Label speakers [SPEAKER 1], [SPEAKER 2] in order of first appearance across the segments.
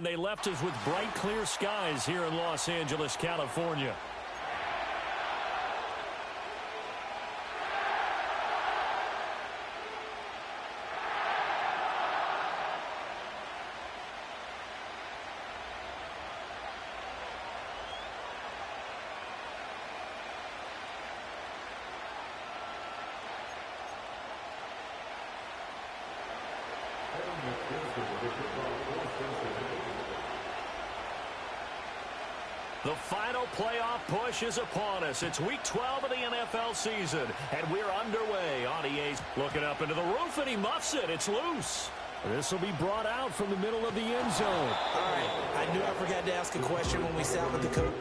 [SPEAKER 1] and they left us with bright, clear skies here in Los Angeles, California. The final playoff push is upon us. It's week 12 of the NFL season, and we're underway on EA's. Looking up into the roof, and he muffs it. It's loose. This will be brought out from the middle of the end zone.
[SPEAKER 2] All right, I knew I forgot to ask a question when we sat with the coach.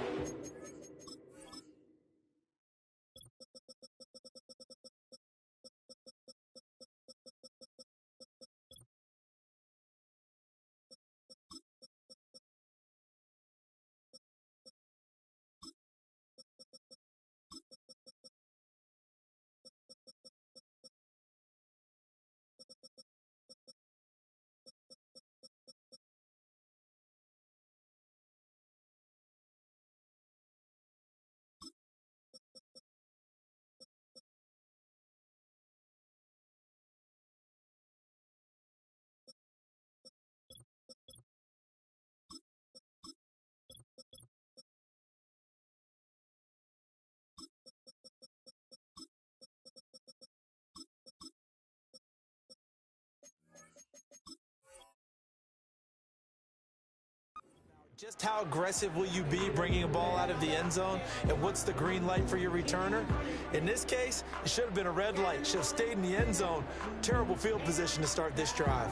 [SPEAKER 2] Just how aggressive will you be bringing a ball out of the end zone, and what's the green light for your returner? In this case, it should have been a red light. Should have stayed in the end zone. Terrible field position to start this drive.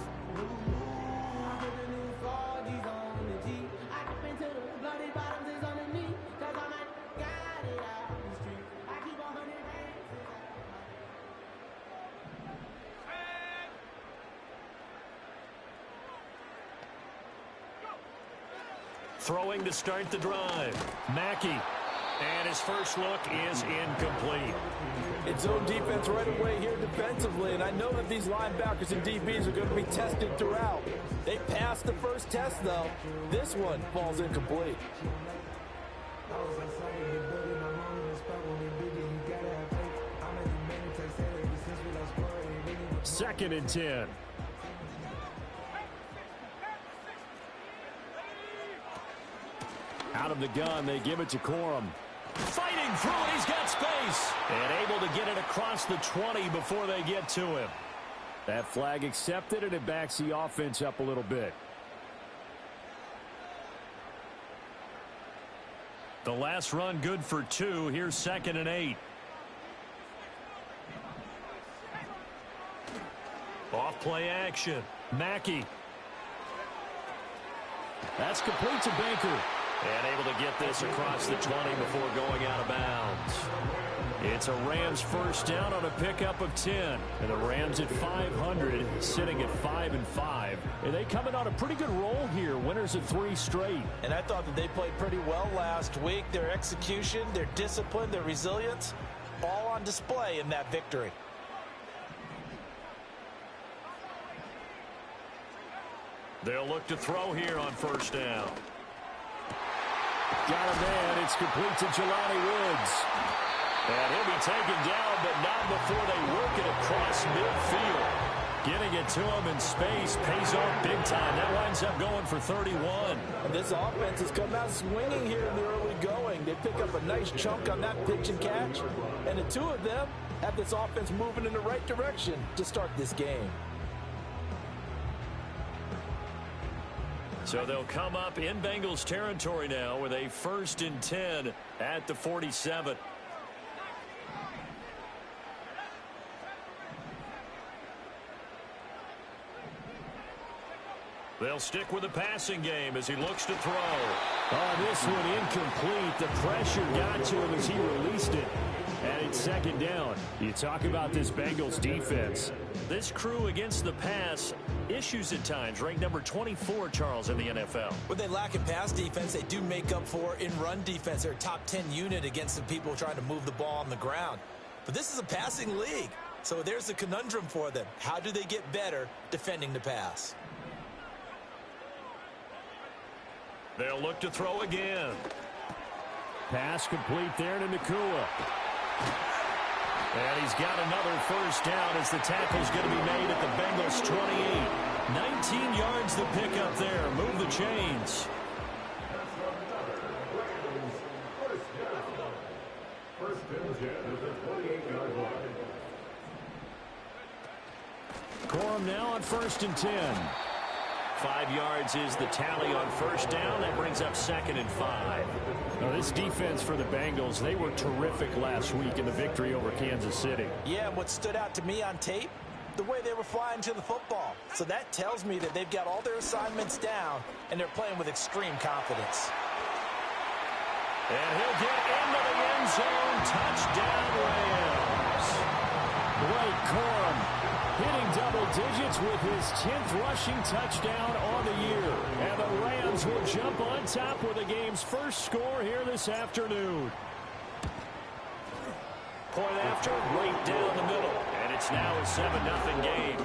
[SPEAKER 1] Throwing to start the drive. Mackey. And his first look is incomplete.
[SPEAKER 3] It's zone defense right away here defensively, and I know that these linebackers and DBs are going to be tested throughout. They passed the first test, though. This one falls incomplete.
[SPEAKER 1] Second and 10. Out of the gun, they give it to Corum. Fighting through it, he's got space. And able to get it across the 20 before they get to him. That flag accepted, and it backs the offense up a little bit. The last run good for 2. Here's 2nd and 8. Off play action. Mackey. That's complete to Baker. And able to get this across the 20 before going out of bounds. It's a Rams first down on a pickup of 10. And the Rams at 500, sitting at 5-5. And they coming on a pretty good roll here. Winners of 3 straight.
[SPEAKER 2] And I thought that they played pretty well last week. Their execution, their discipline, their resilience, all on display in that victory.
[SPEAKER 1] They'll look to throw here on first down. Got a man. It's complete to Jelani Woods. And he'll be taken down, but not before they work it across midfield. Getting it to him in space pays off big time. That winds up going for 31.
[SPEAKER 3] And this offense has come out swinging here in the early going. They pick up a nice chunk on that pitch and catch. And the two of them have this offense moving in the right direction to start this game.
[SPEAKER 1] So they'll come up in Bengals territory now with a 1st and 10 at the 47. They'll stick with the passing game as he looks to throw. Oh, this one incomplete. The pressure got to him as he released it. And it's 2nd down. You talk about this Bengals defense. This crew against the pass, issues at times, ranked number 24, Charles, in the NFL.
[SPEAKER 2] What they lack in pass defense, they do make up for in run defense. They're a top 10 unit against the people trying to move the ball on the ground. But this is a passing league, so there's a conundrum for them. How do they get better defending the pass?
[SPEAKER 1] They'll look to throw again. Pass complete there to Nakua. And he's got another first down as the tackle's going to be made at the Bengals 28. 19 yards the pickup there. Move the chains. Corum now on 1st and 10. 5 yards is the tally on first down. That brings up 2nd and 5. Now, this defense for the Bengals, they were terrific last week in the victory over Kansas City.
[SPEAKER 3] Yeah, what stood out to me on tape, the way they were flying to the football. So that tells me that they've got all their assignments down, and they're playing with extreme confidence.
[SPEAKER 1] And he'll get into the end zone. Touchdown, Rams. Blake Corum hitting double digits with his 10th rushing touchdown on the year. And the Rams will jump on top with the game's first score here this afternoon. Point after, right down the middle. And it's now a 7-0 game.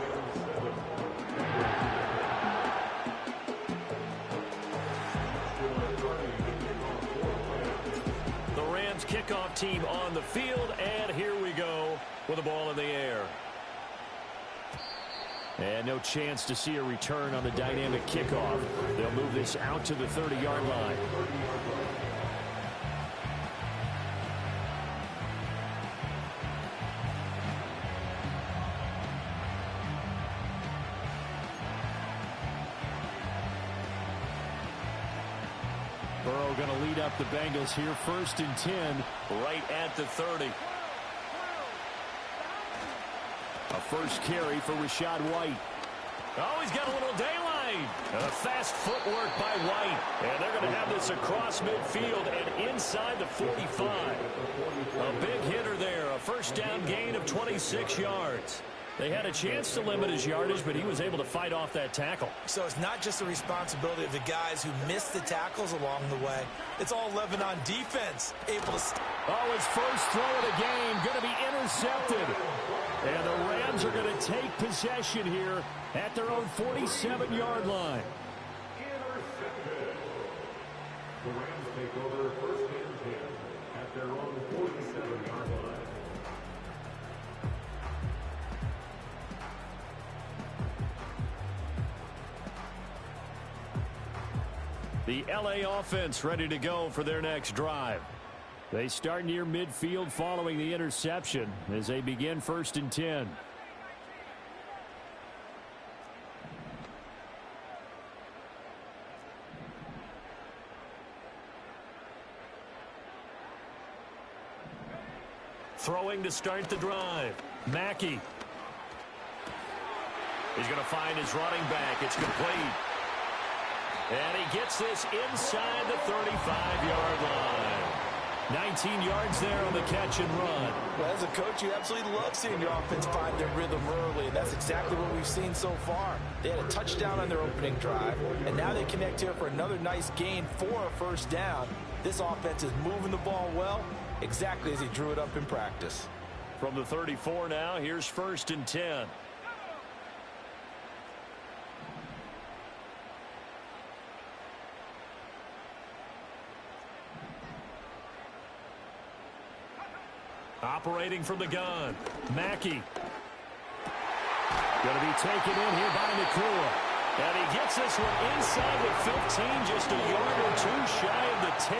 [SPEAKER 1] The Rams kickoff team on the field, and here we go with the ball in the air. And no chance to see a return on the dynamic kickoff. They'll move this out to the 30-yard line. Burrow going to lead up the Bengals here, 1st and 10, right at the 30. A first carry for Rachaad White. Oh, he's got a little daylight. And a fast footwork by White. And they're going to have this across midfield and inside the 45. A big hitter there. A first down gain of 26 yards. They had a chance to limit his yardage, but he was able to fight off that tackle.
[SPEAKER 3] So it's not just the responsibility of the guys who missed the tackles along the way. It's all 11 on defense. Able to...
[SPEAKER 1] Oh, his first throw of the game going to be intercepted. And the Rams are going to take possession here at their own 47-yard line.
[SPEAKER 4] Intercepted. The Rams take over 1st and 10 at their own 47-yard line.
[SPEAKER 1] The LA offense ready to go for their next drive. They start near midfield following the interception as they begin 1st and 10. Throwing to start the drive. Mackey. He's going to find his running back. It's complete. And he gets this inside the 35-yard line. 19 yards there on the catch and run.
[SPEAKER 3] Well, as a coach, you absolutely love seeing your offense find their rhythm early, and that's exactly what we've seen so far. They had a touchdown on their opening drive, and now they connect here for another nice gain for a first down. This offense is moving the ball well, exactly as he drew it up in practice.
[SPEAKER 1] From the 34 now, here's 1st and 10. Operating from the gun. Mackey. Going to be taken in here by Nakua. And he gets this one inside the 15, just a yard or two shy of the 10.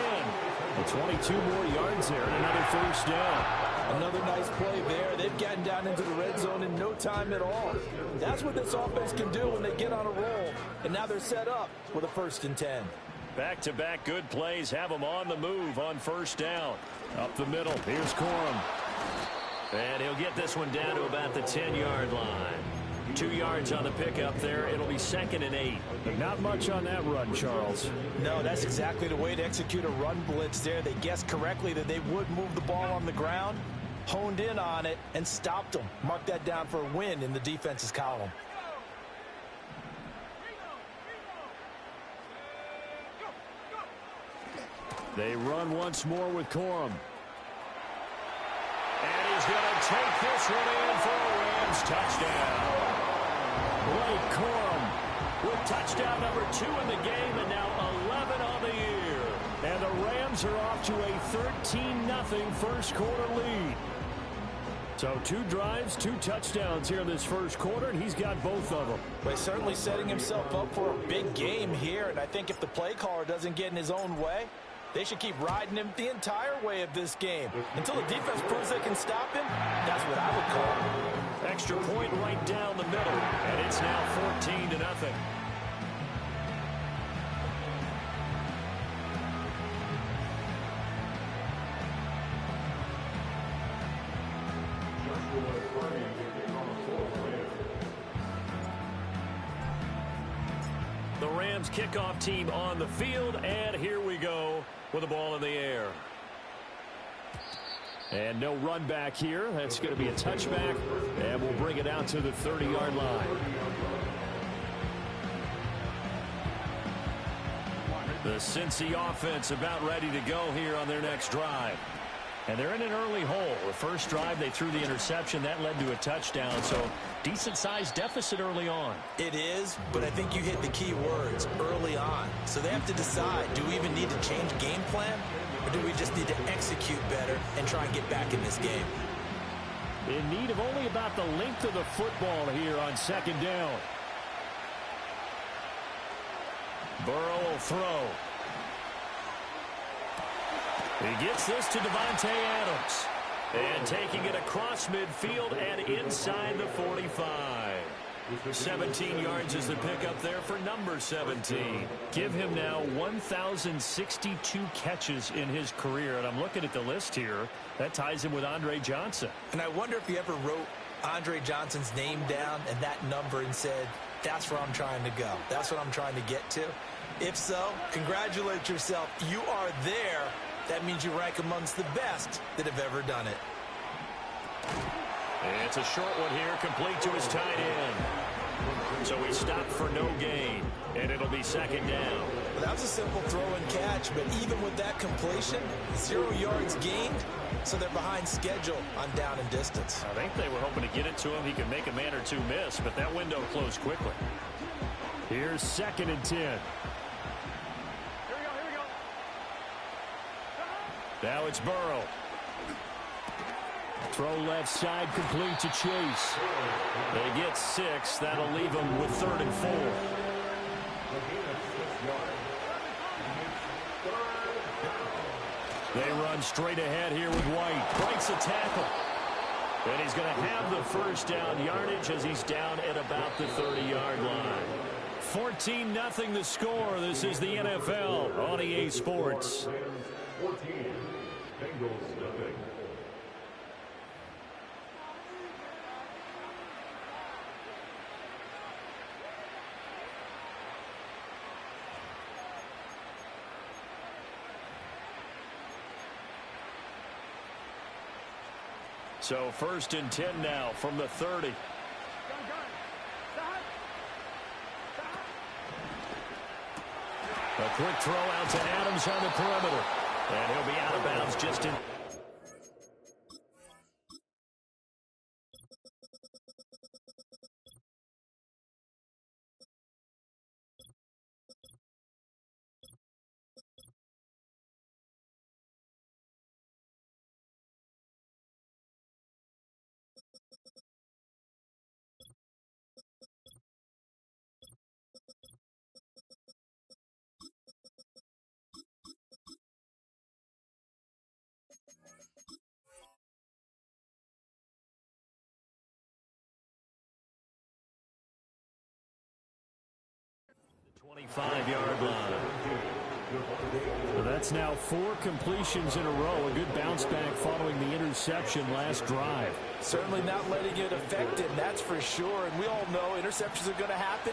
[SPEAKER 1] And 22 more yards there and another first down.
[SPEAKER 3] Another nice play there. They've gotten down into the red zone in no time at all. That's what this offense can do when they get on a roll. And now they're set up with a 1st and 10.
[SPEAKER 1] Back-to-back good plays have them on the move on first down. Up the middle, here's Corum. And he'll get this one down to about the 10-yard line. 2 yards on the pickup there. It'll be 2nd and 8. But not much on that run, Charles.
[SPEAKER 3] No, that's exactly the way to execute a run blitz there. They guessed correctly that they would move the ball on the ground, honed in on it, and stopped them. Mark that down for a win in the defense's column.
[SPEAKER 1] They run once more with Corum. And he's going to take this one in for a Rams touchdown. Blake Corum with touchdown number 2 in the game, and now 11 on the Rams are off to a 13-0 first quarter lead. So 2 drives, 2 touchdowns here in this first quarter, and he's got both of them.
[SPEAKER 3] But he's certainly setting himself up for a big game here, and I think if the play caller doesn't get in his own way, they should keep riding him the entire way of this game. Until the defense proves they can stop him, that's what I would call.
[SPEAKER 1] Extra point right down the middle, and it's now 14-0. The Rams kickoff team on the field, and here we go with the ball in the air. And no run back here. That's going to be a touchback, and we'll bring it out to the 30-yard line. The Cincy offense about ready to go here on their next drive. And they're in an early hole. The first drive, they threw the interception. That led to a touchdown, so decent-sized deficit early on.
[SPEAKER 3] It is, but I think you hit the key words, early on. So they have to decide, do we even need to change game plan, or do we just need to execute better and try and get back in this game?
[SPEAKER 1] In need of only about the length of the football here on second down. Burrow will throw. He gets this to Devontae Adams. And taking it across midfield and inside the 45. 17 yards is the pickup there for number 17. Give him now 1,062 catches in his career. And I'm looking at the list here. That ties him with Andre Johnson.
[SPEAKER 3] And I wonder if he ever wrote Andre Johnson's name down and that number and said, that's where I'm trying to go. That's what I'm trying to get to. If so, congratulate yourself. You are there. That means you rank amongst the best that have ever done it.
[SPEAKER 1] And it's a short one here, complete to his tight end. So he stopped for no gain, and it'll be second down.
[SPEAKER 3] Well, that was a simple throw and catch, but even with that completion, 0 yards gained, so they're behind schedule on down and distance.
[SPEAKER 1] I think they were hoping to get it to him. He could make a man or two miss, but that window closed quickly. Here's 2nd and 10. Now it's Burrow. Throw left side, complete to Chase. They get 6. That'll leave them with 3rd and 4. They run straight ahead here with White. Breaks a tackle. And he's going to have the first down yardage as he's down at about the 30-yard line. 14-0 the score. This is the NFL on EA Sports.
[SPEAKER 4] 14, Bengals nothing.
[SPEAKER 1] So 1st and 10 now from the 30. A quick throw out to Adams on the perimeter. And he'll be out of bounds just in. The 25-yard line. So that's now 4 completions in a row. A good bounce back following the interception last drive.
[SPEAKER 3] Certainly not letting it affect him, that's for sure. And we all know interceptions are going to happen.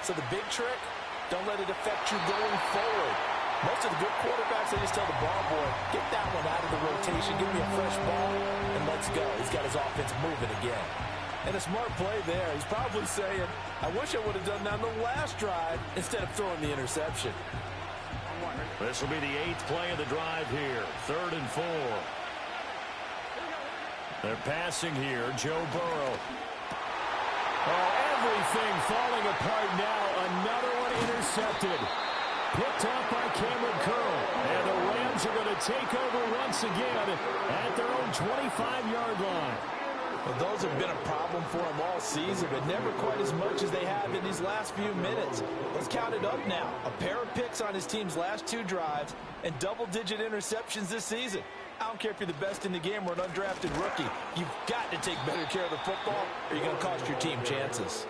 [SPEAKER 3] So the big trick, don't let it affect you going forward. Most of the good quarterbacks, they just tell the ball boy, get that one out of the rotation, give me a fresh ball, and let's go. He's got his offense moving again. And a smart play there. He's probably saying, I wish I would have done that on the last drive instead of throwing the interception.
[SPEAKER 1] This will be the 8th play of the drive here. 3rd and 4. They're passing here. Joe Burrow. Oh, everything falling apart now. Another one intercepted. Picked off by Cameron Curl. And the Rams are going the takeover once again at their own 25-yard line.
[SPEAKER 3] Well, those have been a problem for them all season, but never quite as much as they have in these last few minutes. Let's count it up now. A pair of picks on his team's last 2 drives and double-digit interceptions this season. I don't care if you're the best in the game or an undrafted rookie. You've got to take better care of the football or you're going to cost your team chances.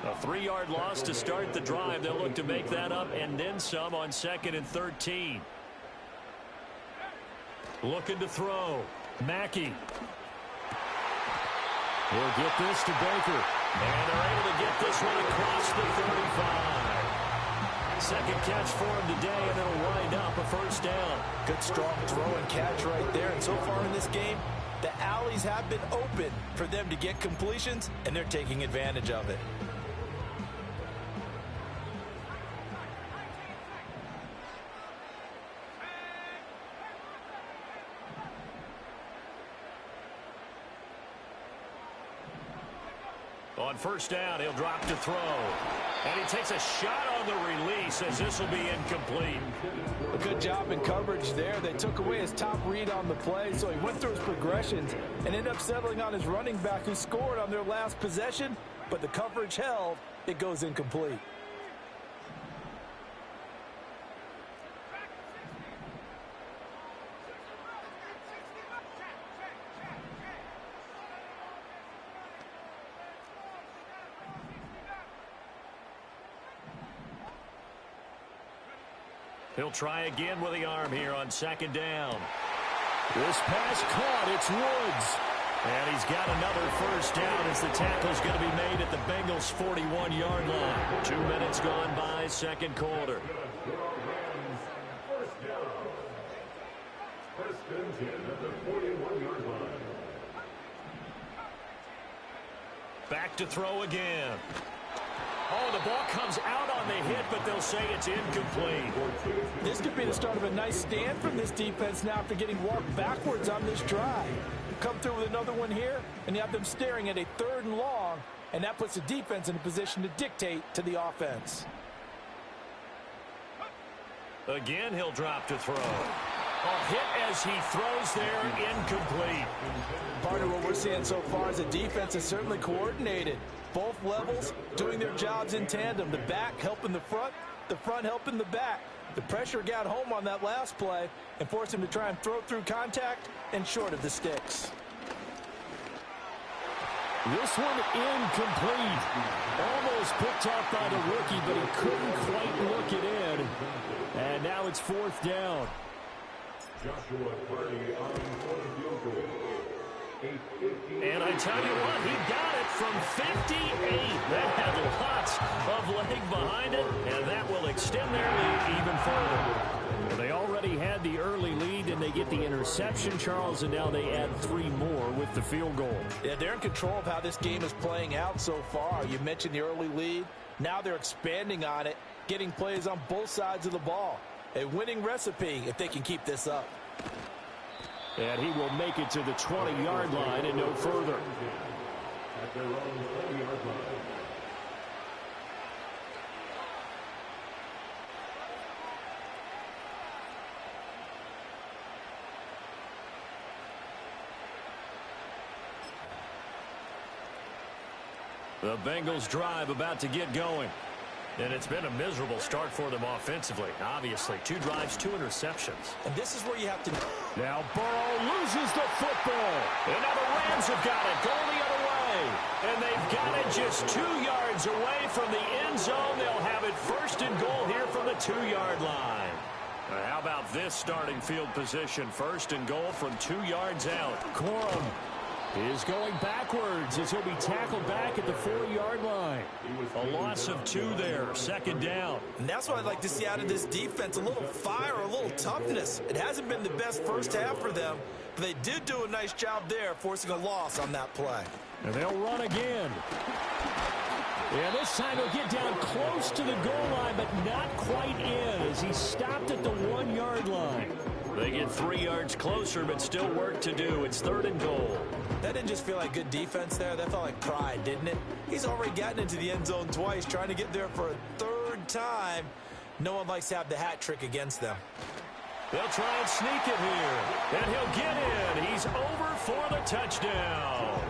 [SPEAKER 1] A 3-yard loss to start the drive. They'll look to make that up and then some on 2nd and 13. Looking to throw. Mackey. We'll get this to Baker. And they're able to get this one across the 35. Second catch for him today, and it'll wind up a first down.
[SPEAKER 3] Good strong throw and catch right there. And so far in this game, the alleys have been open for them to get completions, and they're taking advantage of it.
[SPEAKER 1] On first down, he'll drop to throw. And he takes a shot on the release as this will be incomplete.
[SPEAKER 3] A good job in coverage there. They took away his top read on the play, so he went through his progressions and ended up settling on his running back who scored on their last possession, but the coverage held. It goes incomplete.
[SPEAKER 1] He'll try again with the arm here on 2nd down. This pass caught. It's Woods. And he's got another first down as the tackle's going to be made at the Bengals' 41-yard line. 2 minutes gone by, 2nd quarter.
[SPEAKER 4] First and 10 at the 41-yard line.
[SPEAKER 1] Back to throw again. Oh, the ball comes out on the hit, but they'll say it's incomplete.
[SPEAKER 3] This could be the start of a nice stand from this defense now after getting walked backwards on this drive. Come through with another one here, and you have them staring at a 3rd and long, and that puts the defense in a position to dictate to the offense.
[SPEAKER 1] Again, he'll drop to throw. A hit as he throws there, incomplete.
[SPEAKER 3] Part of what we're seeing so far is the defense is certainly coordinated. Both levels doing their jobs in tandem. The back helping the front helping the back. The pressure got home on that last play and forced him to try and throw through contact and short of the sticks.
[SPEAKER 1] This one incomplete. Almost picked up by the rookie, but he couldn't quite work it in. And now it's 4th down.
[SPEAKER 4] Joshua Party on the field goal.
[SPEAKER 1] And I tell you what, he got it from 58. That had lots of leg behind it, and that will extend their lead even further. Well, they already had the early lead, and they get the interception, Charles, and now they add 3 more with the field goal.
[SPEAKER 3] Yeah, they're in control of how this game is playing out so far. You mentioned the early lead. Now they're expanding on it, getting plays on both sides of the ball. A winning recipe if they can keep this up.
[SPEAKER 1] And he will make it to the 20-yard line and no further.
[SPEAKER 4] At their own 20-yard line.
[SPEAKER 1] The Bengals drive about to get going. And it's been a miserable start for them offensively. Obviously, 2 drives, 2 interceptions.
[SPEAKER 3] And this is where you have to...
[SPEAKER 1] Now Burrow loses the football. And now the Rams have got it going the other way. And they've got it just 2 yards away from the end zone. They'll have it 1st and goal here from the 2-yard line. How about this starting field position? 1st and goal from 2 yards out. Corum is going backwards as he'll be tackled back at the 4-yard line. A loss of 2 there, 2nd down.
[SPEAKER 3] And that's what I'd like to see out of this defense, a little fire, a little toughness. It hasn't been the best first half for them, but they did do a nice job there, forcing a loss on that play.
[SPEAKER 1] And they'll run again. And this time he'll get down close to the goal line, but not quite in as he stopped at the 1-yard line. They get 3 yards closer, but still work to do. It's 3rd and goal.
[SPEAKER 3] That didn't just feel like good defense there. That felt like pride, didn't it? He's already gotten into the end zone twice, trying to get there for a 3rd time. No one likes to have the hat trick against them.
[SPEAKER 1] They'll try and sneak it here. And he'll get in. He's over for the touchdown.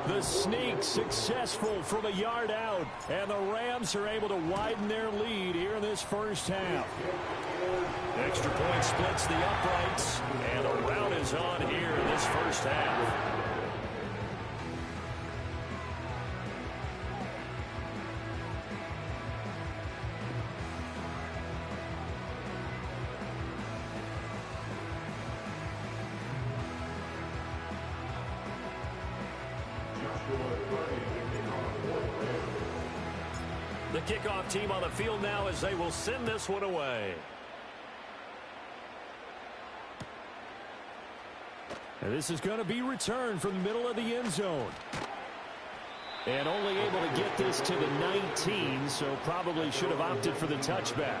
[SPEAKER 1] The sneak successful from a yard out. And the Rams are able to widen their lead here in this first half. Extra point splits the uprights. And a rout is on here in this first half. The kickoff team on the field now as they will send this one away. And this is going to be returned from the middle of the end zone. And only able to get this to the 19, so probably should have opted for the touchback.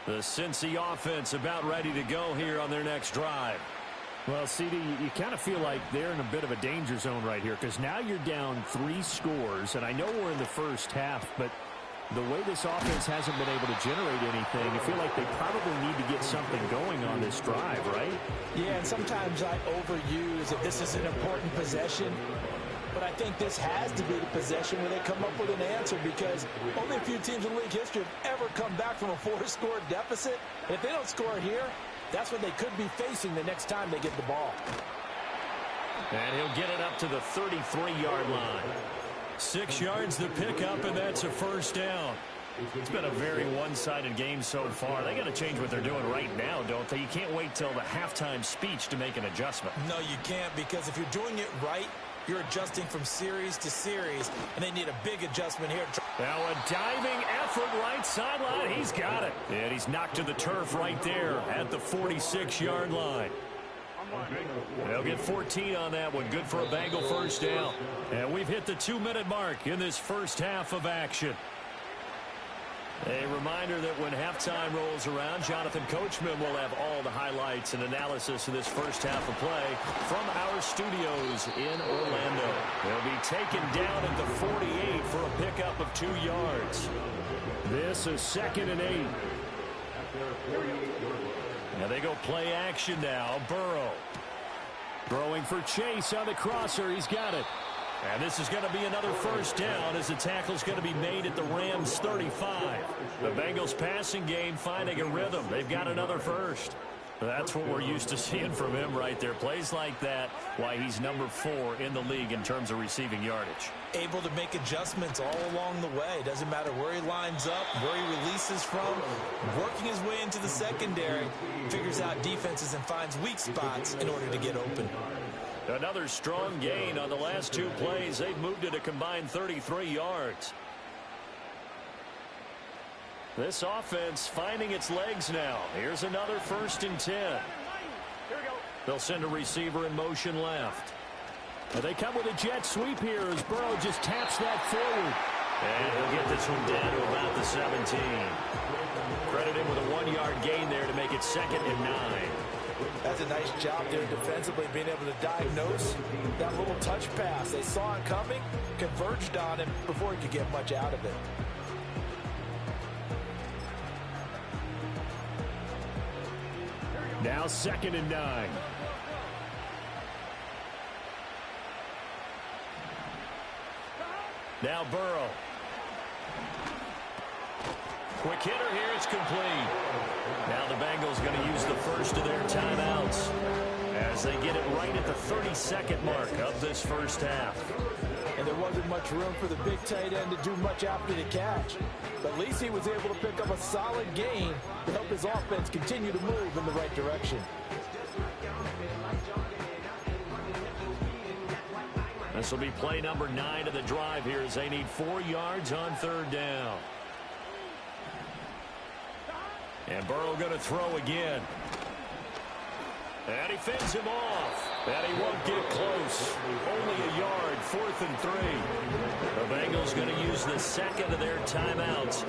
[SPEAKER 1] The Cincy offense about ready to go here on their next drive. Well, CD, you kind of feel like they're in a bit of a danger zone right here because now you're down 3 scores, and I know we're in the first half, but the way this offense hasn't been able to generate anything, I feel like they probably need to get something going on this drive, right?
[SPEAKER 2] Yeah, and sometimes I overuse if this is an important possession, but I think this has to be the possession where they come up with an answer because only a few teams in league history have ever come back from a 4-score deficit. And if they don't score here, that's what they could be facing the next time they get the ball.
[SPEAKER 1] And he'll get it up to the 33-yard line. 6 yards to pick up, and that's a first down. It's been a very one-sided game so far. They got to change what they're doing right now, don't they? You can't wait till the halftime speech to make an adjustment.
[SPEAKER 2] No, you can't, because if you're doing it right, you're adjusting from series to series, and they need a big adjustment here.
[SPEAKER 1] Now a diving effort right sideline. He's got it. And he's knocked to the turf right there at the 46-yard line. They'll get 14 on that one. Good for a Bengal first down. And we've hit the 2-minute mark in this first half of action. A reminder that when halftime rolls around, Jonathan Coachman will have all the highlights and analysis of this first half of play from our studios in Orlando. They'll be taken down at the 48 for a pickup of 2 yards. This is 2nd and 8. Now they go play action now. Burrow throwing for Chase on the crosser. He's got it. And this is going to be another first down as the tackle's going to be made at the Rams 35. The Bengals passing game finding a rhythm. They've got another first. That's what we're used to seeing from him right there. Plays like that, why he's number 4 in the league in terms of receiving yardage.
[SPEAKER 2] Able to make adjustments all along the way. Doesn't matter where he lines up, where he releases from. Working his way into the secondary, figures out defenses and finds weak spots in order to get open.
[SPEAKER 1] Another strong gain on the last 2 plays. They've moved it a combined 33 yards. This offense finding its legs now. Here's another 1st and 10. Here we go. They'll send a receiver in motion left. And they come with a jet sweep here as Burrow just taps that forward. And he'll get this one down to about the 17. Credit him with a 1-yard gain there to make it 2nd and 9.
[SPEAKER 2] That's a nice job there defensively, being able to diagnose that little touch pass. They saw it coming, converged on him before he could get much out of it.
[SPEAKER 1] Now 2nd and 9. Now Burrow. Quick hitter here. It's complete. Now the Bengals going to use the first of their timeouts as they get it right at the 32nd mark of this first half.
[SPEAKER 2] And there wasn't much room for the big tight end to do much after the catch. But at least he was able to pick up a solid gain to help his offense continue to move in the right direction.
[SPEAKER 1] This will be play number 9 of the drive here as they need 4 yards on 3rd down. And Burrow going to throw again. And he fends him off. And he won't get close. Only a yard, 4th and 3. The Bengals going to use the 2nd of their timeouts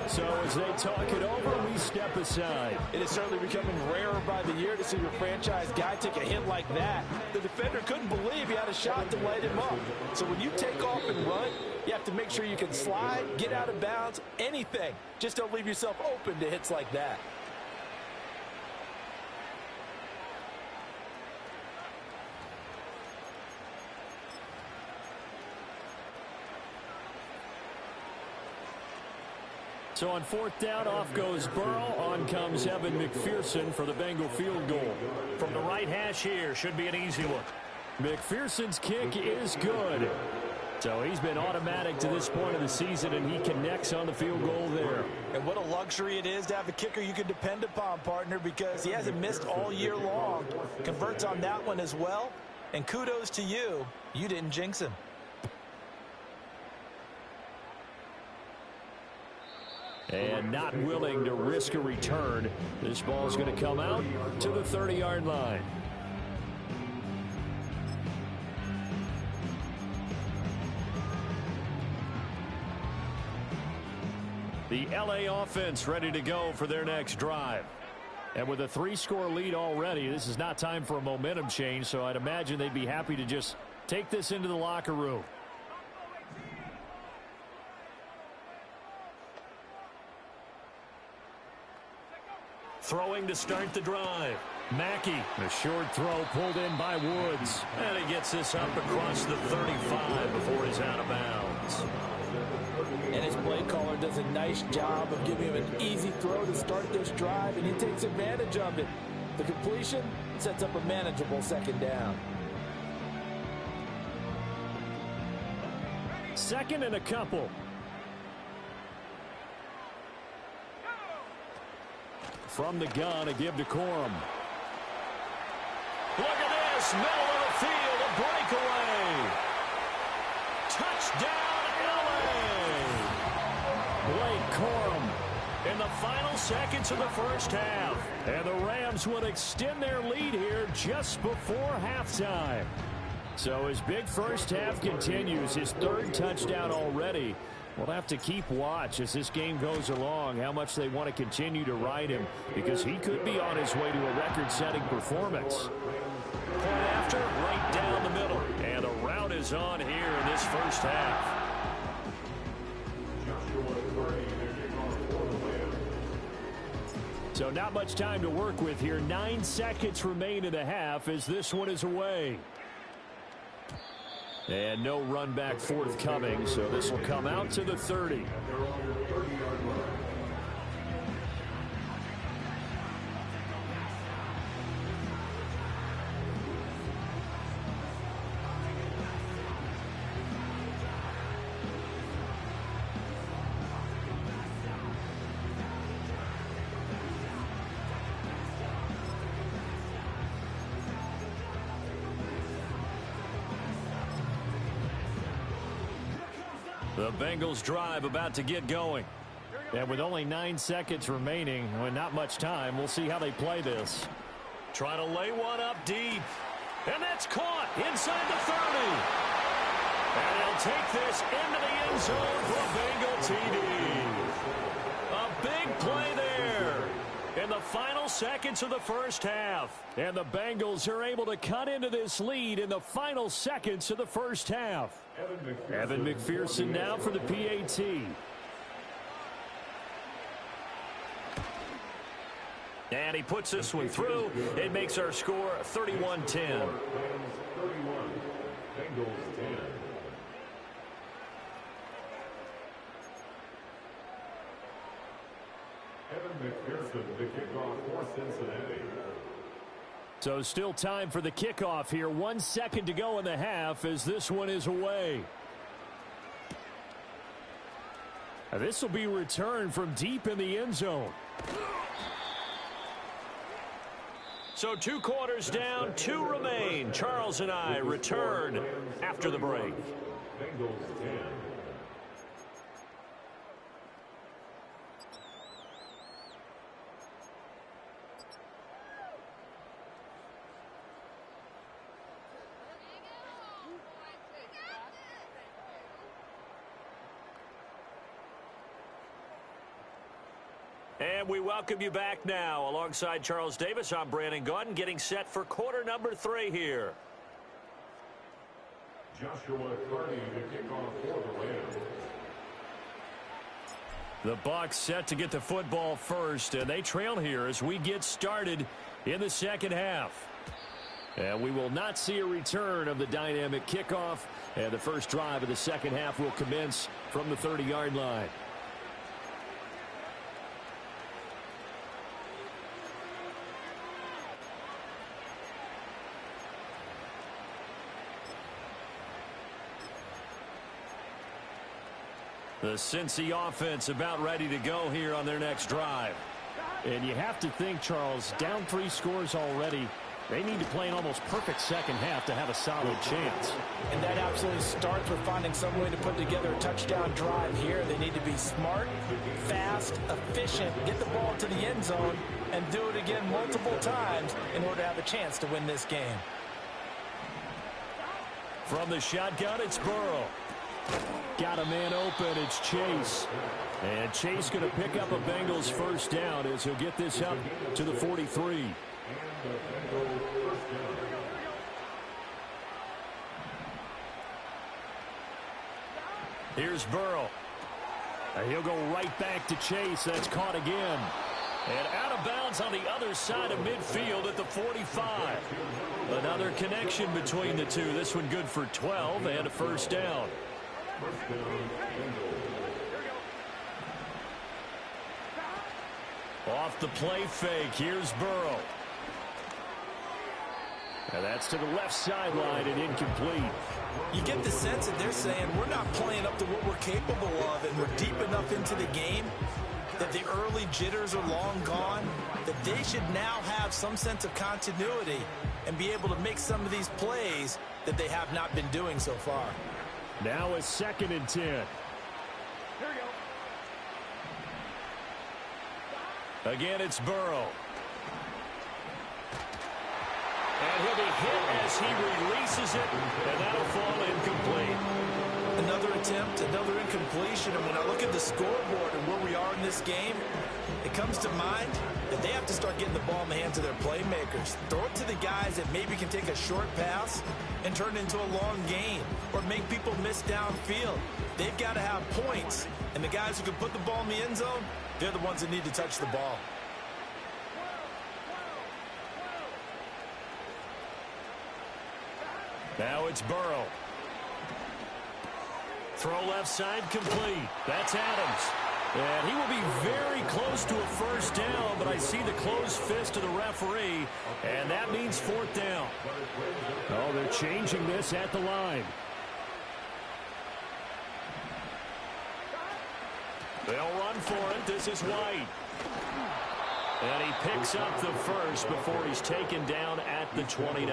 [SPEAKER 1] So as they talk it over, we step aside.
[SPEAKER 3] It is certainly becoming rarer by the year to see your franchise guy take a hit like that. The defender couldn't believe he had a shot to light him up. So when you take off and run, you have to make sure you can slide, get out of bounds, anything. Just don't leave yourself open to hits like that.
[SPEAKER 1] So on fourth down, off goes Burrow. On comes Evan McPherson for the Bengal field goal. From the right hash here, should be an easy one. McPherson's kick is good. So he's been automatic to this point of the season, and he connects on the field goal there.
[SPEAKER 3] And what a luxury it is to have a kicker you can depend upon, partner, because he hasn't missed all year long. Converts on that one as well. And kudos to you. You didn't jinx him.
[SPEAKER 1] And not willing to risk a return. This ball's going to come out to the 30-yard line. The LA offense ready to go for their next drive. And with a 3-score lead already, this is not time for a momentum change, so I'd imagine they'd be happy to just take this into the locker room. Throwing to start the drive. Mackey, the short throw pulled in by Woods. And he gets this up across the 35 before he's out of bounds.
[SPEAKER 3] And his play caller does a nice job of giving him an easy throw to start this drive, and he takes advantage of it. The completion sets up a manageable second down.
[SPEAKER 1] Second and a couple. From the gun, a give to Corum. Look at this, middle of the field, a breakaway. Touchdown, LA. Blake Corum in the final seconds of the first half. And the Rams would extend their lead here just before halftime. So his big first half continues, his third touchdown already. We'll have to keep watch as this game goes along, how much they want to continue to ride him, because he could be on his way to a record-setting performance. Point after, right down the middle. And the route is on here in this first half. So not much time to work with here. 9 seconds remain in the half as this one is away. And no run back forthcoming, so this will come out to the 30. The Bengals drive about to get going. And with only 9 seconds remaining, with not much time, we'll see how they play this. Trying to lay one up deep. And that's caught inside the 30. And he'll take this into the end zone for a Bengal TD. A big play there in the final seconds of the first half. And the Bengals are able to cut into this lead in the final seconds of the first half. Evan McPherson now for the PAT. And he puts this one through. It makes our score 31-10.
[SPEAKER 4] 31, Bengals 10. Evan McPherson, the kickoff for Cincinnati.
[SPEAKER 1] So still time for the kickoff here. 1 second to go in the half as this one is away. This will be returned from deep in the end zone. So 2 quarters down, 2 remain. Charles and I return after the break.
[SPEAKER 4] Bengals 10.
[SPEAKER 1] And we welcome you back now. Alongside Charles Davis, I'm Brandon Gunn, getting set for quarter number 3 here.
[SPEAKER 4] Joshua Carney to kick off for the Rams.
[SPEAKER 1] The Bucs set to get the football first, and they trail here as we get started in the second half. And we will not see a return of the dynamic kickoff, and the first drive of the second half will commence from the 30-yard line. The Cincy offense about ready to go here on their next drive.
[SPEAKER 5] And you have to think, Charles, down 3 scores already. They need to play an almost perfect second half to have a solid chance.
[SPEAKER 3] And that absolutely starts with finding some way to put together a touchdown drive here. They need to be smart, fast, efficient, get the ball to the end zone, and do it again multiple times in order to have a chance to win this game.
[SPEAKER 1] From the shotgun, it's Burrow. Got a man open. It's Chase. And Chase going to pick up a Bengals first down as he'll get this up to the 43. Here's Burrow. And he'll go right back to Chase. That's caught again. And out of bounds on the other side of midfield at the 45. Another connection between the two. This one good for 12 and a first down. Off the play fake, here's Burrow. And that's to the left sideline and incomplete.
[SPEAKER 2] You get the sense that they're saying we're not playing up to what we're capable of, and we're deep enough into the game that the early jitters are long gone, that they should now have some sense of continuity and be able to make some of these plays that they have not been doing so far.
[SPEAKER 1] Now a 2nd and 10. Here we go. Again, it's Burrow. And he'll be hit as he releases it, and that'll fall incomplete.
[SPEAKER 2] Another attempt, another incompletion. And when I look at the scoreboard and where we are in this game, it comes to mind that they have to start getting the ball in the hands of their playmakers. Throw it to the guys that maybe can take a short pass and turn it into a long gain or make people miss downfield. They've got to have points, and the guys who can put the ball in the end zone, they're the ones that need to touch the ball.
[SPEAKER 1] Now it's Burrow. Throw left side complete. That's Adams. And he will be very close to a first down, but I see the closed fist of the referee, and that means 4th down. Oh, they're changing this at the line. They'll run for it. This is White. And he picks up the first before he's taken down at the 29.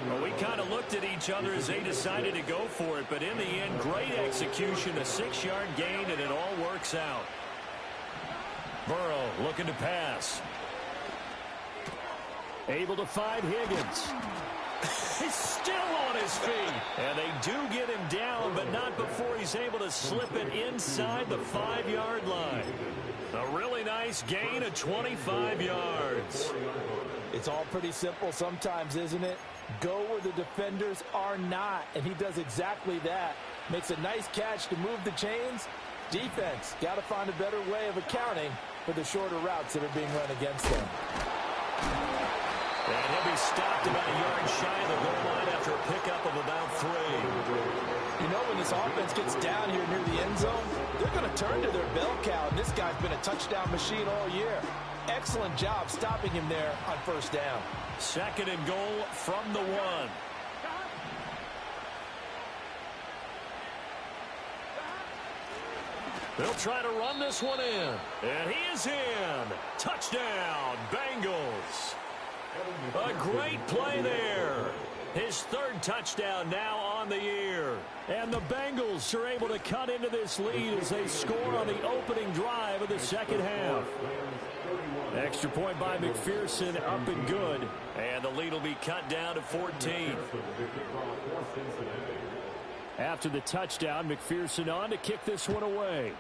[SPEAKER 1] Well, we kind of looked at each other as they decided to go for it, but in the end, great execution, a 6-yard gain, and it all works out. Burrow looking to pass. Able to find Higgins. He's still on his feet. And they do get him down, but not before he's able to slip it inside the 5-yard line. A really nice gain of 25 yards.
[SPEAKER 3] It's all pretty simple sometimes, isn't it? Go where the defenders are not, and he does exactly that. Makes a nice catch to move the chains. Defense, got to find a better way of accounting for the shorter routes that are being run against them.
[SPEAKER 1] And he'll be stopped about a yard shy of the goal line after a pickup of about 3.
[SPEAKER 3] You know, when this offense gets down here near the end zone, they're going to turn to their bell cow, and this guy's been a touchdown machine all year. Excellent job stopping him there on first down.
[SPEAKER 1] 2nd and goal from the 1. They'll try to run this one in. And he is in. Touchdown, Bengals. A great play there. His 3rd touchdown now on the year. And the Bengals are able to cut into this lead as they score on the opening drive of the second half. Extra point by McPherson, up and good. And the lead will be cut down to 14. After the touchdown, McPherson on to kick this one away.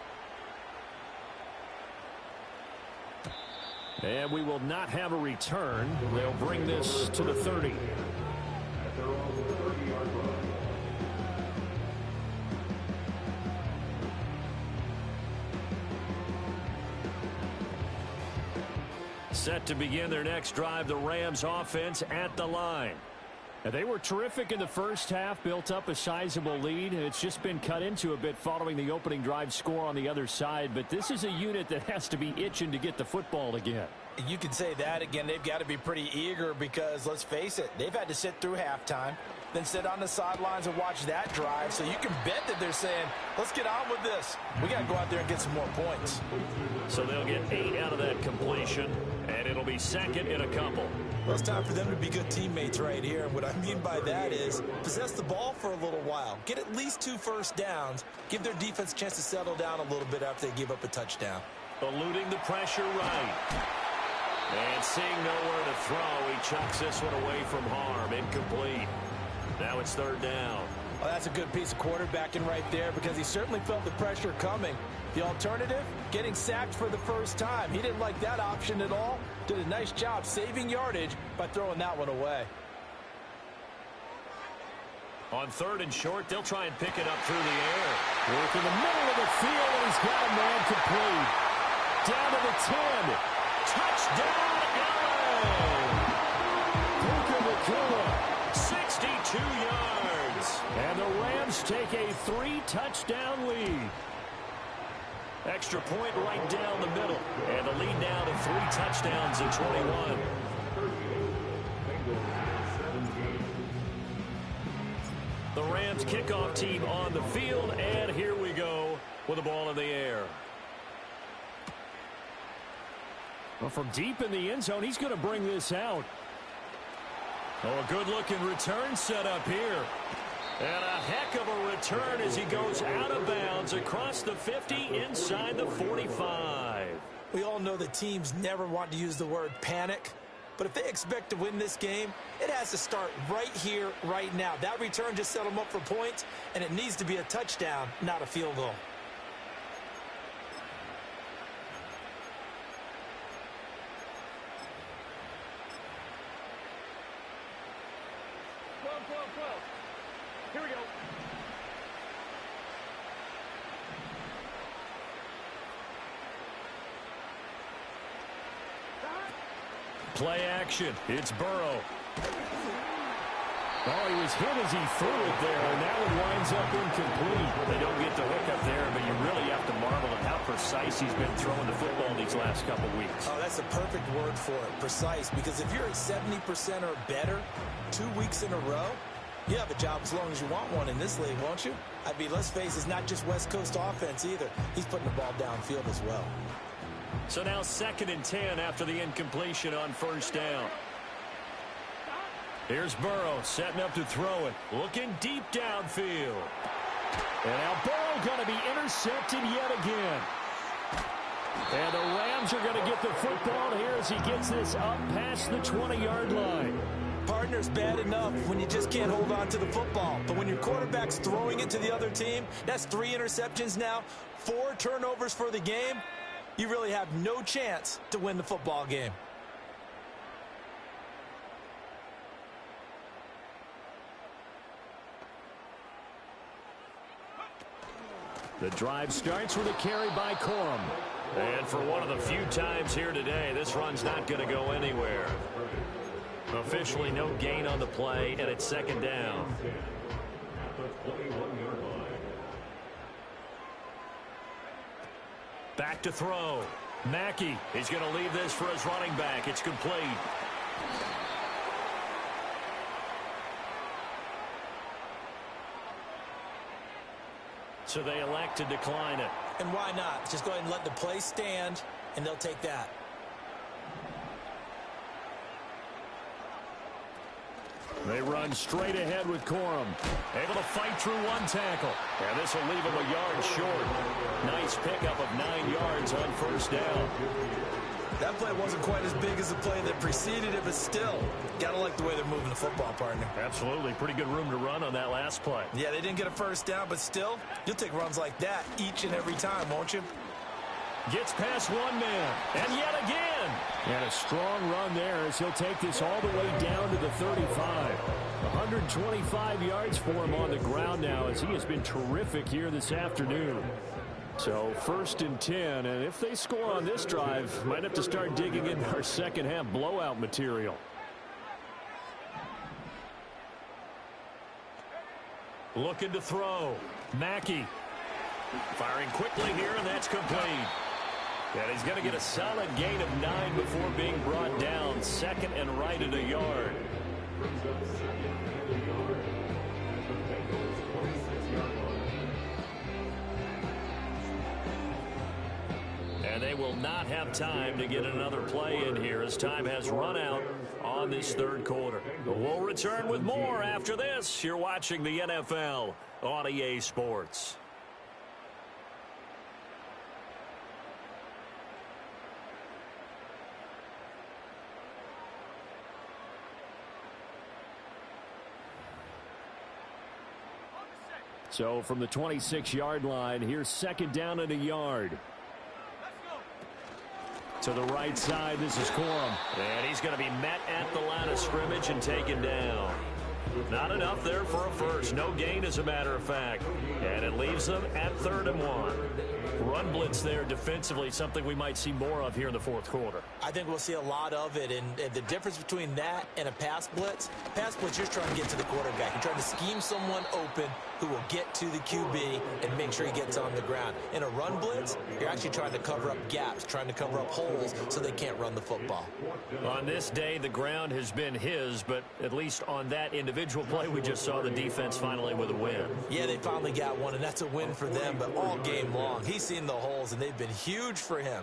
[SPEAKER 5] And we will not have a return. They'll bring this to the 30.
[SPEAKER 4] At their own 30-yard line.
[SPEAKER 1] Set to begin their next drive, the Rams offense at the line.
[SPEAKER 5] And they were terrific in the first half, built up a sizable lead. It's just been cut into a bit following the opening drive score on the other side. But this is a unit that has to be itching to get the football again.
[SPEAKER 3] You can say that again. They've got to be pretty eager because, let's face it, they've had to sit through halftime, then sit on the sidelines and watch that drive. So you can bet that they're saying, let's get on with this. We got to go out there and get some more points.
[SPEAKER 1] So they'll get 8 out of that completion, and it'll be second in a couple.
[SPEAKER 2] Well, it's time for them to be good teammates right here. And what I mean by that is possess the ball for a little while. Get at least 2 first downs. Give their defense a chance to settle down a little bit after they give up a touchdown.
[SPEAKER 1] Eluding the pressure right. And seeing nowhere to throw, he chucks this one away from harm. Incomplete. Now it's third down.
[SPEAKER 2] Well, that's a good piece of quarterbacking right there because he certainly felt the pressure coming. The alternative, getting sacked for the first time. He didn't like that option at all. Did a nice job saving yardage by throwing that one away.
[SPEAKER 1] On third and short, they'll try and pick it up through the air.
[SPEAKER 5] Work in the middle of the field, and he's got a man complete. Down to the 10.
[SPEAKER 1] Touchdown, LA! 62 yards.
[SPEAKER 5] And the Rams take a 3-touchdown lead.
[SPEAKER 1] Extra point right down the middle. And the lead now to 3 touchdowns in 21. The Rams kickoff team on the field, and here we go with the ball in the air.
[SPEAKER 5] Well, from deep in the end zone, he's going to bring this out.
[SPEAKER 1] Oh, a good-looking return set up here. And a heck of a return as he goes out of bounds across the 50 inside the 45.
[SPEAKER 2] We all know that teams never want to use the word panic. But if they expect to win this game, it has to start right here, right now. That return just set them up for points, and it needs to be a touchdown, not a field goal.
[SPEAKER 5] Here we go.
[SPEAKER 1] Play action. It's Burrow.
[SPEAKER 5] Oh, he was hit as he threw it there, and that one winds up incomplete.
[SPEAKER 1] They don't get the hook up there, but you really have to marvel at how precise he's been throwing the football these last couple weeks.
[SPEAKER 2] Oh, that's a perfect word for it, precise, because if you're at 70% or better 2 weeks in a row, you have a job as long as you want one in this league, won't you? I mean, let's face it, it's not just West Coast offense either. He's putting the ball downfield as well.
[SPEAKER 1] So now 2nd and 10 after the incompletion on first down. Here's Burrow setting up to throw it. Looking deep downfield.
[SPEAKER 5] And now Burrow going to be intercepted yet again. And the Rams are going to get the football here as he gets this up past the 20-yard line.
[SPEAKER 2] Partner's bad enough when you just can't hold on to the football. But when your quarterback's throwing it to the other team, that's 3 interceptions now, 4 turnovers for the game. You really have no chance to win the football game.
[SPEAKER 5] The drive starts with a carry by Corum.
[SPEAKER 1] And for one of the few times here today, this run's not going to go anywhere. Officially no gain on the play, and it's 2nd down. Back to throw. Mackey, he's going to leave this for his running back. It's complete. So they elect to decline it.
[SPEAKER 2] And why not? Just go ahead and let the play stand, and they'll take that.
[SPEAKER 5] They run straight ahead with Corum.
[SPEAKER 1] Able to fight through 1 tackle. And this will leave him a yard short. Nice pickup of 9 yards on first down.
[SPEAKER 2] That play wasn't quite as big as the play that preceded it, but still, gotta like the way they're moving the football, partner.
[SPEAKER 1] Absolutely. Pretty good room to run on that last play.
[SPEAKER 2] Yeah, they didn't get a first down, but still, you'll take runs like that each and every time, won't you?
[SPEAKER 1] Gets past one man, and yet again.
[SPEAKER 5] And a strong run there as he'll take this all the way down to the 35. 125 yards for him on the ground now as he has been terrific here this afternoon. So 1st and 10, and if they score on this drive, might have to start digging in our second half blowout material.
[SPEAKER 1] Looking to throw. Mackey firing quickly here, and that's complete. And he's going to get a solid gain of 9 before being brought down. 2nd and right at a yard. And they will not have time to get another play in here as time has run out on this 3rd quarter. We'll return with more after this. You're watching the NFL on EA Sports.
[SPEAKER 5] So from the 26-yard line, here's 2nd down and a yard. To the right side, this is Corum.
[SPEAKER 1] And he's going to be met at the line of scrimmage and taken down. Not enough there for a first. No gain, as a matter of fact. And it leaves them at 3rd and 1. Run blitz there defensively, something we might see more of here in the 4th quarter.
[SPEAKER 2] I think we'll see a lot of it, and the difference between that and a pass blitz, you're trying to get to the quarterback. You're trying to scheme someone open who will get to the QB and make sure he gets on the ground. In a run blitz, you're actually trying to cover up gaps, trying to cover up holes so they can't run the football.
[SPEAKER 1] On this day, the ground has been his, but at least on that individual play, we just saw the defense finally with a win.
[SPEAKER 2] Yeah, they finally got one, and that's a win for them, but all game long, he's seen the holes, and they've been huge for him.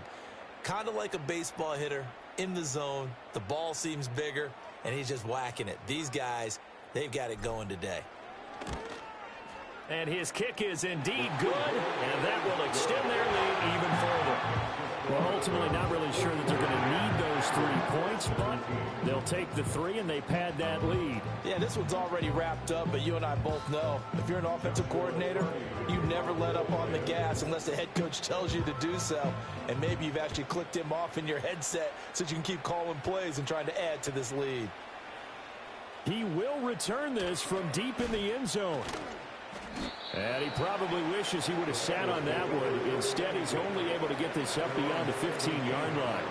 [SPEAKER 2] Kind of like a baseball hitter in the zone. The ball seems bigger, and he's just whacking it. These guys, they've got it going today.
[SPEAKER 1] And his kick is indeed good, and that will extend their lead even further.
[SPEAKER 5] Well, ultimately not really sure that they're going to need those 3 points, but they'll take the 3 and they pad that lead.
[SPEAKER 2] Yeah, this one's already wrapped up, but you and I both know if you're an offensive coordinator, you never let up on the gas unless the head coach tells you to do so. And maybe you've actually clicked him off in your headset so you can keep calling plays and trying to add to this lead.
[SPEAKER 5] He will return this from deep in the end zone. And he probably wishes he would have sat on that one. Instead, he's only able to get this up beyond the 15-yard line.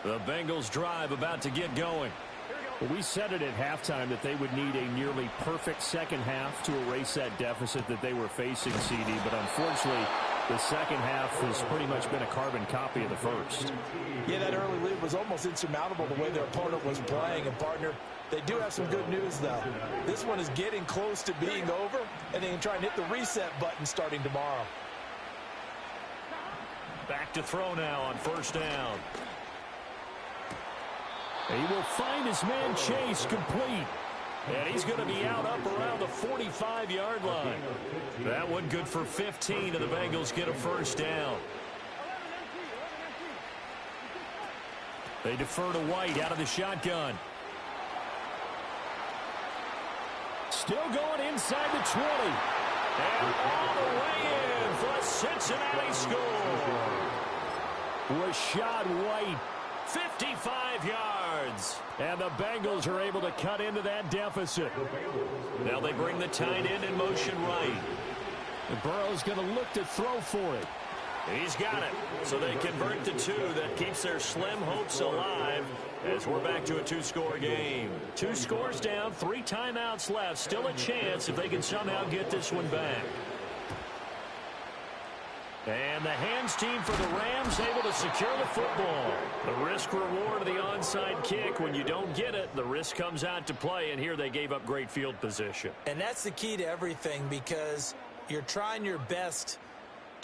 [SPEAKER 1] The Bengals drive about to get going.
[SPEAKER 5] We said it at halftime that they would need a nearly perfect second half to erase that deficit that they were facing, CD. But unfortunately, the second half has pretty much been a carbon copy of the first.
[SPEAKER 2] Yeah, that early lead was almost insurmountable the way their opponent was playing. And, partner, they do have some good news, though. This one is getting close to being over, and they can try and hit the reset button starting tomorrow.
[SPEAKER 1] Back to throw now on 1st down.
[SPEAKER 5] He will find his man Chase complete.
[SPEAKER 1] And he's going to be out up around the 45-yard line. That one good for 15, and the Bengals get a 1st down. They defer to White out of the shotgun.
[SPEAKER 5] Still going inside the 20.
[SPEAKER 1] And all the way in for a Cincinnati score.
[SPEAKER 5] Rashad White.
[SPEAKER 1] 55 yards.
[SPEAKER 5] And the Bengals are able to cut into that deficit.
[SPEAKER 1] Now they bring the tight end in motion right.
[SPEAKER 5] And Burrow's going to look to throw for it.
[SPEAKER 1] He's got it. So they convert to 2. That keeps their slim hopes alive as we're back to a 2-score game. 2 scores down, 3 timeouts left. Still a chance if they can somehow get this one back. And the hands team for the Rams able to secure the football. The risk reward of the onside kick. When you don't get it, the risk comes out to play, and here they gave up great field position.
[SPEAKER 2] And that's the key to everything, because you're trying your best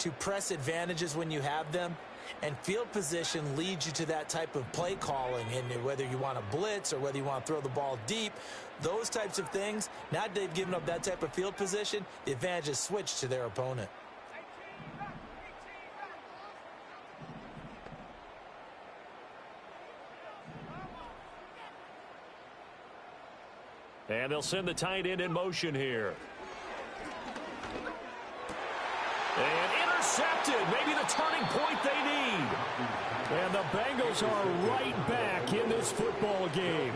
[SPEAKER 2] to press advantages when you have them, and field position leads you to that type of play calling. And whether you want to blitz or whether you want to throw the ball deep, those types of things, now they've given up that type of field position, the advantage is switched to their opponent.
[SPEAKER 5] And they'll send the tight end in motion here. And intercepted. Maybe the turning point they need. And the Bengals are right back in this football game.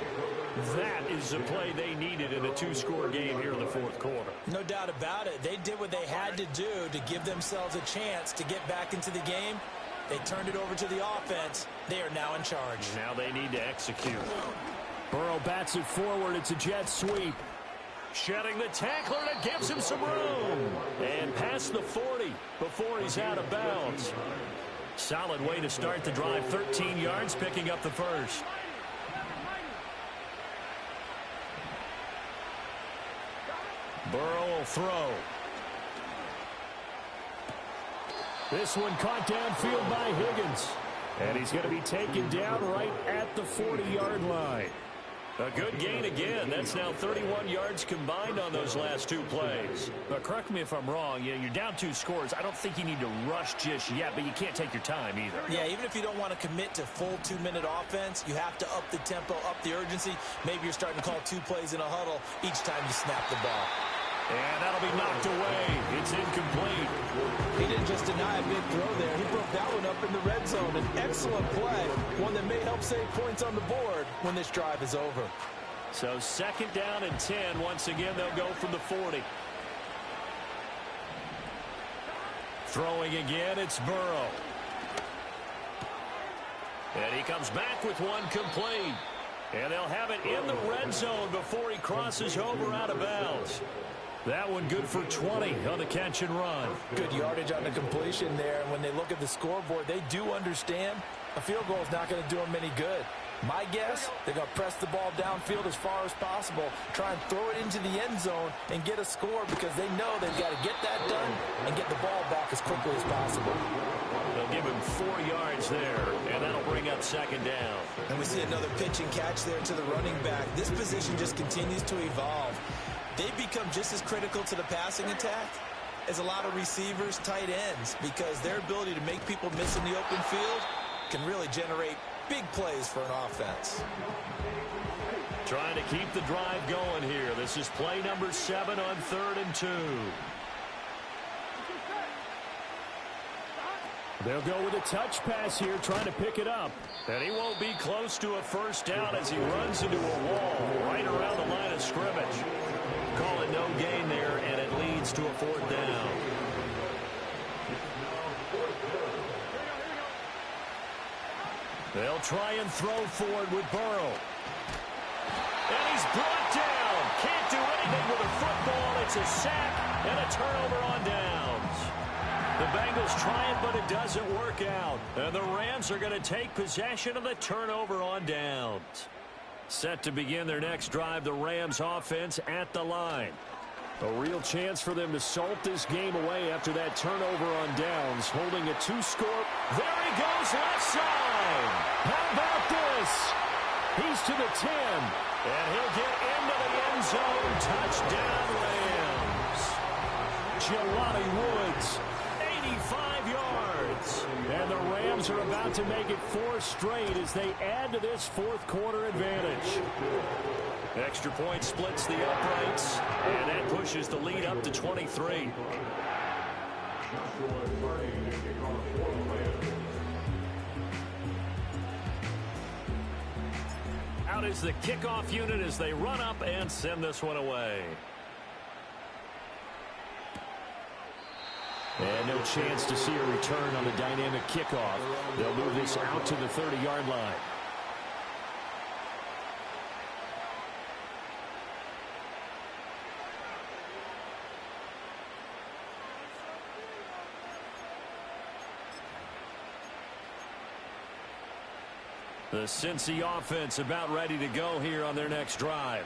[SPEAKER 5] That is the play they needed in a two-score game here in the fourth quarter.
[SPEAKER 2] No doubt about it. They did what they had to do to give themselves a chance to get back into the game. They turned it over to the offense. They are now in charge.
[SPEAKER 5] Now they need to execute. Burrow bats it forward. It's a jet sweep. Shedding the tackler that gives him some room. And past the 40 before he's out of bounds. Solid way to start the drive. 13 yards, picking up the first. Burrow will throw. This one caught downfield by Higgins. And he's going to be taken down right at the 40-yard line. A good gain again. That's now 31 yards combined on those last two plays. But correct me if I'm wrong. You're down 2 scores. I don't think you need to rush just yet, but you can't take your time either.
[SPEAKER 2] Yeah, even if you don't want to commit to full 2-minute offense, you have to up the tempo, up the urgency. Maybe you're starting to call 2 plays in a huddle each time you snap the ball.
[SPEAKER 5] And that'll be knocked away. It's incomplete.
[SPEAKER 2] He didn't just deny a big throw there. He broke that one up in the red zone. An excellent play, one that may help save points on the board when this drive is over.
[SPEAKER 5] So 2nd down and 10. Once again, they'll go from the 40. Throwing again, it's Burrow. And he comes back with one complete. And they'll have it in the red zone before he crosses over out of bounds. That one good for 20 on the catch and run.
[SPEAKER 2] Good yardage on the completion there. And when they look at the scoreboard, they do understand a field goal is not going to do them any good. My guess, they're going to press the ball downfield as far as possible, try and throw it into the end zone and get a score because they know they've got to get that done and get the ball back as quickly as possible.
[SPEAKER 5] They'll give him 4 yards there, and that'll bring up 2nd down.
[SPEAKER 2] And we see another pitch and catch there to the running back. This position just continues to evolve. They've become just as critical to the passing attack as a lot of receivers, tight ends, because their ability to make people miss in the open field can really generate big plays for an offense.
[SPEAKER 5] Trying to keep the drive going here. This is play number 7 on 3rd and 2. They'll go with a touch pass here, trying to pick it up. And he won't be close to a first down as he runs into a wall right around the line of scrimmage. Call it no gain there, and it leads to a 4th down. They'll try and throw forward with Burrow. And he's brought down. Can't do anything with a football. It's a sack and a turnover on downs. The Bengals try it, but it doesn't work out. And the Rams are going to take possession of the turnover on downs. Set to begin their next drive, the Rams offense at the line. A real chance for them to salt this game away after that turnover on downs, holding a 2-score. There he goes, left side. How about this? He's to the 10, and he'll get into the end zone. Touchdown, Rams. Jelani Woods, 85 yards. And the Rams are about to make it 4 straight as they add to this fourth quarter advantage. Extra point splits the uprights, and that pushes the lead up to 23. Out is the kickoff unit as they run up and send this one away. And no chance to see a return on the dynamic kickoff. They'll move this out to the 30-yard line. The Cincy offense about ready to go here on their next drive.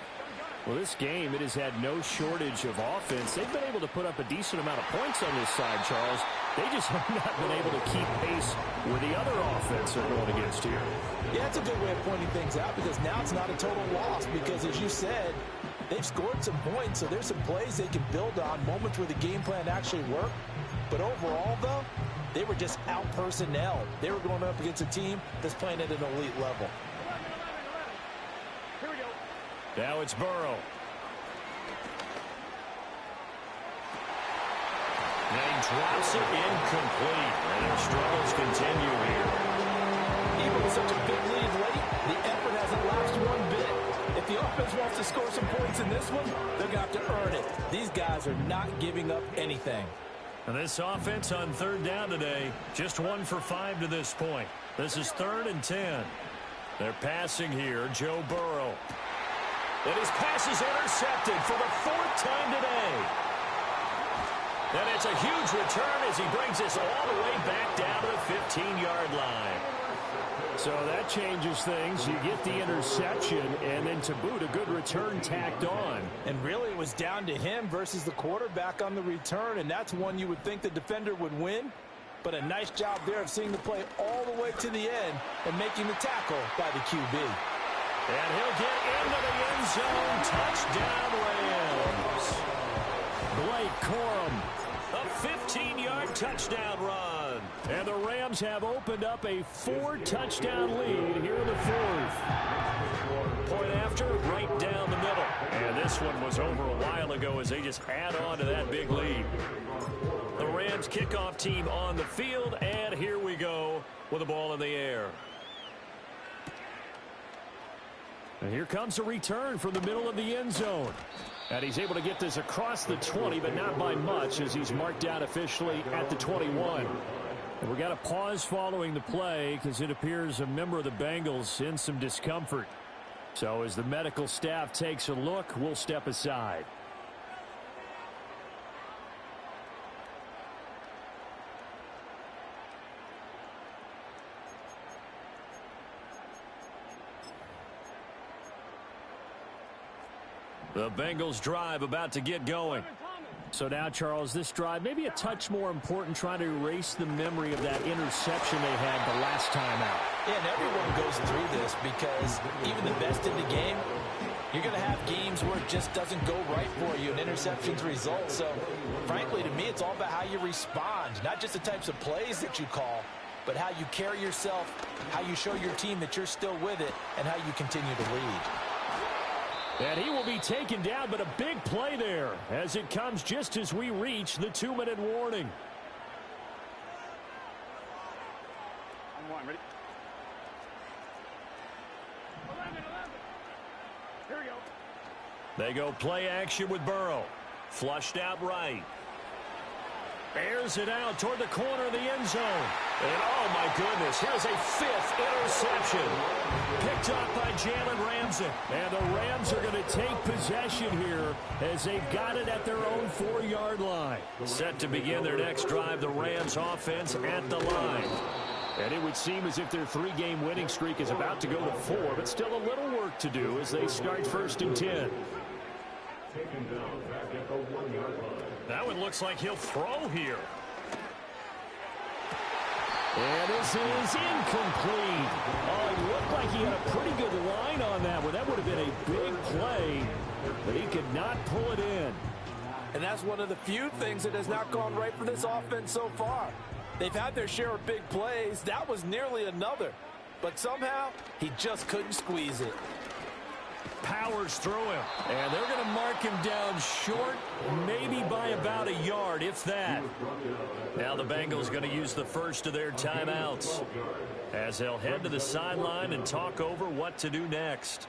[SPEAKER 5] Well, this game, it has had no shortage of offense. They've been able to put up a decent amount of points on this side, Charles. They just have not been able to keep pace with the other offense they're going against here.
[SPEAKER 2] Yeah, it's a good way of pointing things out because now it's not a total loss because, as you said, they've scored some points, so there's some plays they can build on, moments where the game plan actually worked. But overall, though, they were just out-personnel. They were going up against a team that's playing at an elite level.
[SPEAKER 5] Now it's Burrow.
[SPEAKER 1] And he drops it incomplete. And their struggles continue here.
[SPEAKER 3] Even with such a big lead late, the effort hasn't lapsed one bit. If the offense wants to score some points in this one, they're going to have to earn it. These guys are not giving up anything.
[SPEAKER 1] And this offense on third down today, just 1 for 5 to this point. This is 3rd and 10. They're passing here, Joe Burrow. And his pass is intercepted for the 4th time today. And it's a huge return as he brings this all the way back down to the 15-yard line. So that changes things. You get the interception, and then to boot, a good return tacked on.
[SPEAKER 3] And really, it was down to him versus the quarterback on the return, and that's one you would think the defender would win. But a nice job there of seeing the play all the way to the end and making the tackle by the QB.
[SPEAKER 1] And he'll get into the end zone. Touchdown, Rams. Blake Corum, a 15-yard touchdown run. And the Rams have opened up a 4-touchdown lead here in the 4th. Point after, right down the middle. And this one was over a while ago as they just add on to that big lead. The Rams kickoff team on the field, and here we go with the ball in the air. And here comes a return from the middle of the end zone. And he's able to get this across the 20, but not by much as he's marked out officially at the 21. And we got a pause following the play because it appears a member of the Bengals in some discomfort. So as the medical staff takes a look, we'll step aside. The Bengals drive about to get going. So now, Charles, this drive maybe a touch more important, trying to erase the memory of that interception they had the last time out.
[SPEAKER 3] Yeah, and everyone goes through this because even the best in the game, you're going to have games where it just doesn't go right for you and interceptions result. So, frankly, to me, it's all about how you respond, not just the types of plays that you call, but how you carry yourself, how you show your team that you're still with it, and how you continue to lead.
[SPEAKER 1] And he will be taken down, but a big play there as it comes just as we reach the 2-minute warning.
[SPEAKER 6] Ready? 11. Here we go.
[SPEAKER 1] They go play action with Burrow. Flushed out right. Airs it out toward the corner of the end zone. And, oh, my goodness, here's a 5th interception. Picked up by Jalen Ramsey. And the Rams are going to take possession here as they've got it at their own 4-yard line. Set to begin their next drive, the Rams offense at the line. And it would seem as if their 3-game winning streak is about to go to 4, but still a little work to do as they start 1st and 10.
[SPEAKER 4] Taken down back at the 1-yard line.
[SPEAKER 1] That one looks like he'll throw here. And this is incomplete. Oh, it looked like he had a pretty good line on that one. That would have been a big play, but he could not pull it in.
[SPEAKER 3] And that's one of the few things that has not gone right for this offense so far. They've had their share of big plays. That was nearly another. But somehow, he just couldn't squeeze it.
[SPEAKER 1] Powers through him. And they're going to mark him down short, maybe by about a yard, if that. Now the Bengals going to use the first of their timeouts as they'll head to the sideline and talk over what to do next.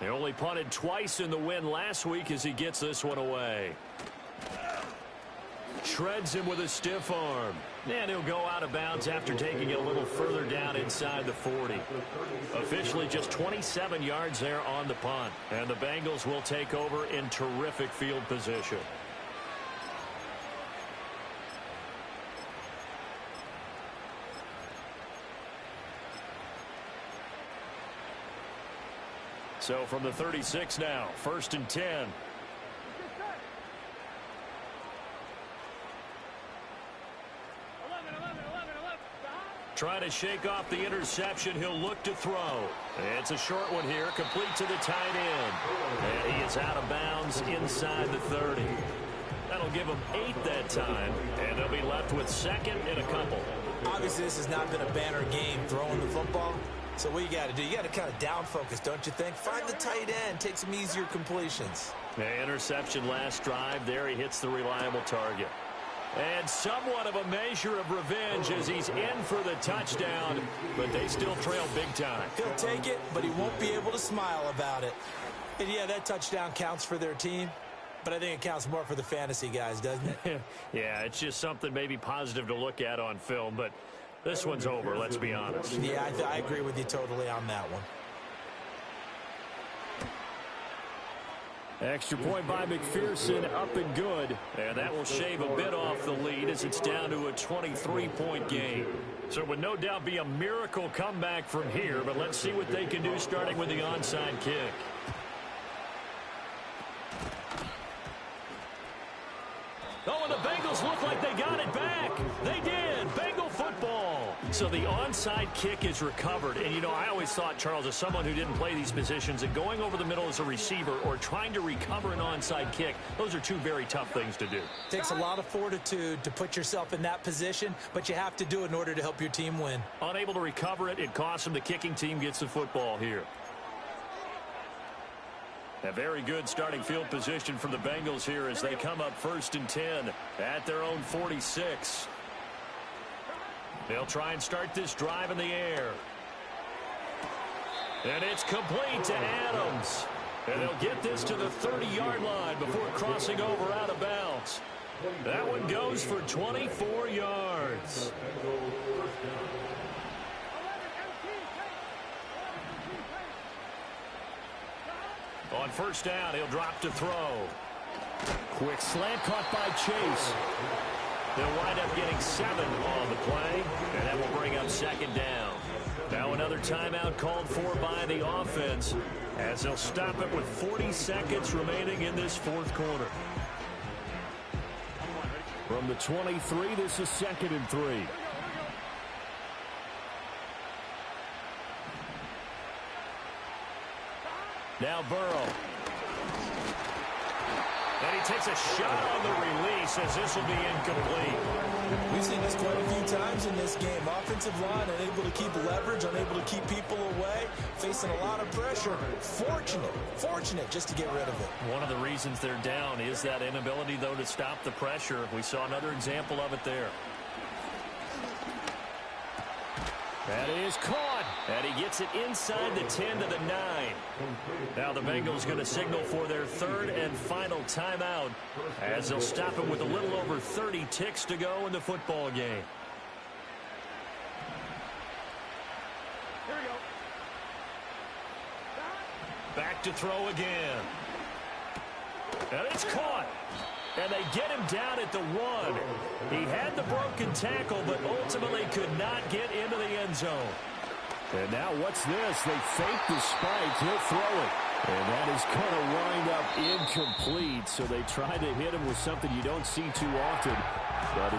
[SPEAKER 1] They only punted twice in the win last week as he gets this one away. Shreds him with a stiff arm. And he'll go out of bounds after taking it a little further down inside the 40. Officially just 27 yards there on the punt. And the Bengals will take over in terrific field position. So from the 36 now, 1st and 10. Trying to shake off the interception. He'll look to throw. It's a short one here, complete to the tight end. And he is out of bounds inside the 30. That'll give him 8 that time, and they'll be left with 2nd and a couple.
[SPEAKER 3] Obviously, this has not been a banner game throwing the football.
[SPEAKER 2] So what you got to do, you got to kind of down focus, don't you think? Find the tight end, take some easier completions.
[SPEAKER 5] The interception last drive. There he hits the reliable target. And somewhat of a measure of revenge as he's in for the touchdown, but they still trail big time.
[SPEAKER 2] He'll take it, but he won't be able to smile about it. And yeah, that touchdown counts for their team, but I think it counts more for the fantasy guys, doesn't it?
[SPEAKER 5] Yeah, it's just something maybe positive to look at on film, but this one's over, let's be honest.
[SPEAKER 2] Yeah, I agree with you totally on that one.
[SPEAKER 5] Extra point by McPherson, up and good. And that will shave a bit off the lead as it's down to a 23-point game. So it would no doubt be a miracle comeback from here, but let's see what they can do starting with the onside kick. Oh, and the Bengals look like they got it back. They did. Bengal football. So the onside kick is recovered. And, you know, I always thought, Charles, as someone who didn't play these positions, that going over the middle as a receiver or trying to recover an onside kick, those are two very tough things to do.
[SPEAKER 2] It takes a lot of fortitude to put yourself in that position, but you have to do it in order to help your team win.
[SPEAKER 5] Unable to recover it, it costs them. The kicking team gets the football here. A very good starting field position for the Bengals here as they come up 1st and 10 at their own 46. They'll try and start this drive in the air. And it's complete to Adams. And they'll get this to the 30-yard line before crossing over out of bounds. That one goes for 24 yards. On 1st down, he'll drop to throw. Quick slant caught by Chase. They'll wind up getting 7 on the play, and that will bring up 2nd down. Now another timeout called for by the offense as they'll stop it with 40 seconds remaining in this 4th quarter. From the 23, this is 2nd and 3. Now Burrow. And he takes a shot on the release as this will be incomplete.
[SPEAKER 2] We've seen this quite a few times in this game. Offensive line unable to keep leverage, unable to keep people away, facing a lot of pressure. Fortunate just to get rid of it.
[SPEAKER 5] One of the reasons they're down is that inability, though, to stop the pressure. We saw another example of it there. That is caught, and he gets it inside the 10 to the 9. Now the Bengals going to signal for their 3rd and final timeout as they'll stop it with a little over 30 ticks to go in the football game.
[SPEAKER 6] Here we go.
[SPEAKER 5] Back to throw again. And it's caught. And they get him down at the 1. He had the broken tackle, but ultimately could not get into the end zone. And now what's this? They fake the spike. He'll throw it. And that is going to wind up incomplete. So they tried to hit him with something you don't see too often. But